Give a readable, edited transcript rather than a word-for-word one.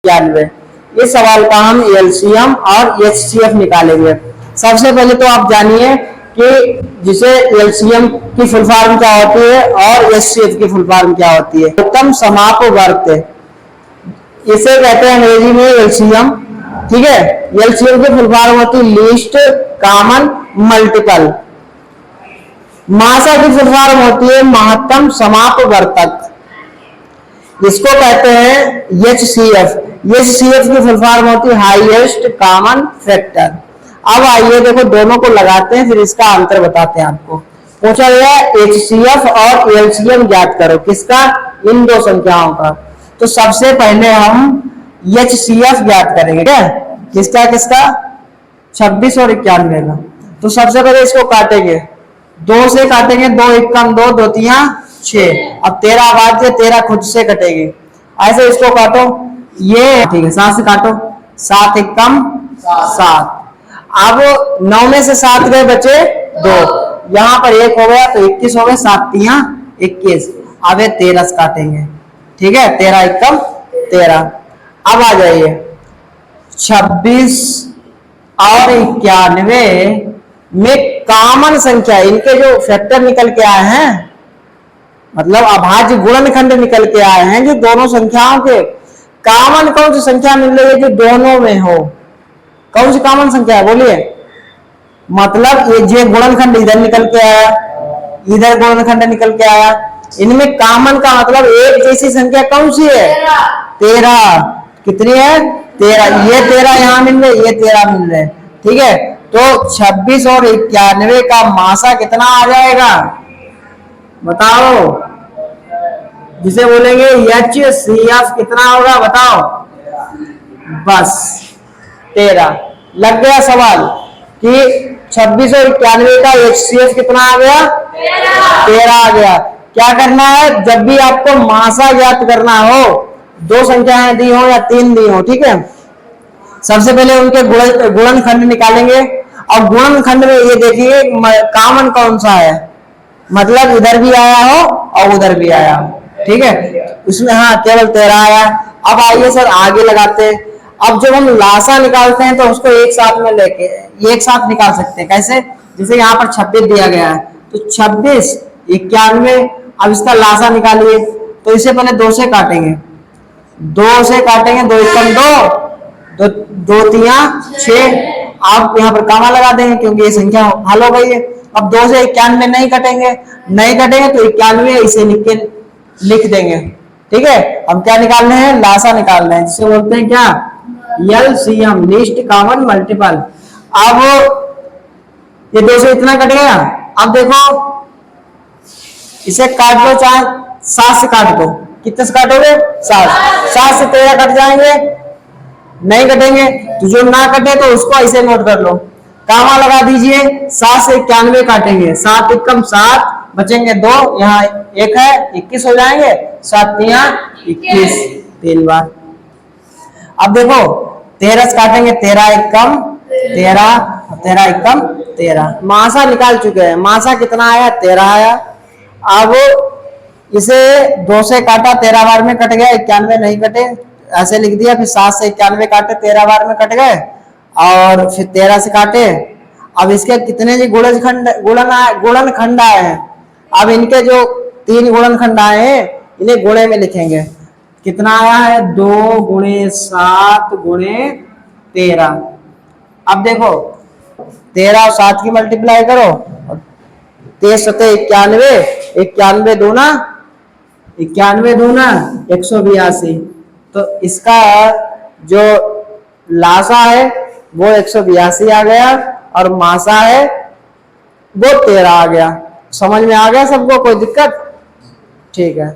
91। इस सवाल का हम एलसीएम और एचसीएफ निकालेंगे। सबसे पहले तो आप जानिए कि जिसे एलसीएम की फुल फॉर्म क्या होती है और एचसीएफ की फुल फॉर्म क्या होती है। उत्तम समापवर्त, इसे कहते हैं अंग्रेजी में एलसीएम। ठीक है, एलसीएम की फुल फॉर्म होती है लीस्ट कॉमन मल्टीपल। मासा की फुल फॉर्म होती है महत्तम समापवर्तक, इसको कहते हैं एचसीएफ। एचसीएफ की फुल फॉर्म होती है हाईएस्ट कॉमन फैक्टर। अब आइए देखो दोनों को लगाते हैं, फिर इसका अंतर बताते हैं आपको। पूछा गया एचसीएफ और एलसीएम ज्ञात करो, किसका? इन दो संख्याओं का। तो सबसे पहले हम एचसीएफ ज्ञात करेंगे। क्या किसका किसका? 26 और 91 का। तो सबसे पहले इसको काटेंगे, 2 से काटेंगे, 2 एकम 2, 2 तिया 6। अब 13 बात है, 13 खुद से कटेगी। ऐसे इसको काटो, ये ठीक है, 7 से काटो, 7 एकम 7। अब 9 में से 7 गए, बचे 2, यहाँ पर 1 हो गया तो 21 हो गए, 7 तिया 21। अब 13 से काटेंगे, ठीक है, 13 एकम 13। अब आ जाइए 26 और 91 में कॉमन संख्या, इनके जो फैक्टर निकल के आए हैं, मतलब अभाज्य गुणनखंड निकल के आए हैं, जो दोनों संख्याओं के कॉमन कौन सी संख्या मिल रही है जो दोनों में हो? कौन सी कॉमन संख्या है बोलिए? मतलब ये गुणनखंड इधर निकल के आया, इधर गुणनखंड निकल के आया, इनमें कॉमन का मतलब एक जैसी संख्या कौन सी है? 13। कितनी है? 13। ये 13 यहां मिल रहे, ये 13 मिल रहे, ठीक है। तो 26 और 91 का मासा कितना आ जाएगा बताओ? जिसे बोलेंगे एचसीएफ कितना होगा बताओ? बस 13। लग गया सवाल कि 26 और 91 का एचसीएफ कितना आ गया? 13 आ गया। क्या करना है, जब भी आपको मासा ज्ञात करना हो, 2 संख्याएं दी हो या 3 दी हो, ठीक है, सबसे पहले उनके गुणनखंड निकालेंगे। और गुणनखंड में ये देखिए कॉमन कौन सा है, मतलब इधर भी आया हो और उधर भी आया हो, ठीक है। उसमें हाँ केवल 13 आया। अब आइए सर आगे लगाते हैं। अब जब हम लासा निकालते हैं तो उसको एक साथ में लेके एक साथ निकाल सकते हैं। कैसे? जैसे यहाँ पर 26 दिया गया है, तो 26 91। अब इसका लासा निकालिए, तो इसे पहले 2 से काटेंगे, 2 से काटेंगे, 2 एकम 2, 2 तिया 6। आप यहाँ पर कामा लगा देंगे क्योंकि ये संख्या हल हो गई है। अब 2 से 91 नहीं कटेंगे, नहीं कटेंगे तो 91 इसे लिख देंगे, ठीक है। अब क्या निकालने हैं? लासा निकालना है, जिसे बोलते हैं क्या? LCM, least common multiple. अब ये 2 से इतना कट गया। अब देखो इसे काट दो, चाहे 7 से काट दो। कितने से काटोगे? 7 से 13 कट जाएंगे, नहीं कटेंगे। तो जो ना कटे तो उसको ऐसे नोट कर लो, कामा लगा दीजिए। 7 से 91 काटेंगे, 7 एकम 7, बचेंगे 2, यहाँ 1 है, 21 हो जाएंगे, 7 तिया 21 3 बार। अब देखो 13 से काटेंगे, 13 एकम 13, 13 एकम 13। मासा निकाल चुके हैं, मासा कितना आया? 13 आया। अब इसे 2 से काटा, 13 बार में कट गया, 91 नहीं कटे, ऐसे लिख दिया। फिर 7 से 91 काटे, 13 बार में कट गए, और फिर 13 से काटे। अब इसके कितने जी गुणनखंड आए हैं? अब इनके जो 3 गुणनखंड आए हैं, इन्हें गुणे में लिखेंगे। कितना आया है? 2 गुणे 7 गुणे 13। अब देखो 13 और 7 की मल्टीप्लाई करो, 23 सते 91, 91 दूना 182। तो इसका जो लासा है वो 182 आ गया, और मासा है वो 13 आ गया। समझ में आ गया सबको? कोई दिक्कत? ठीक है।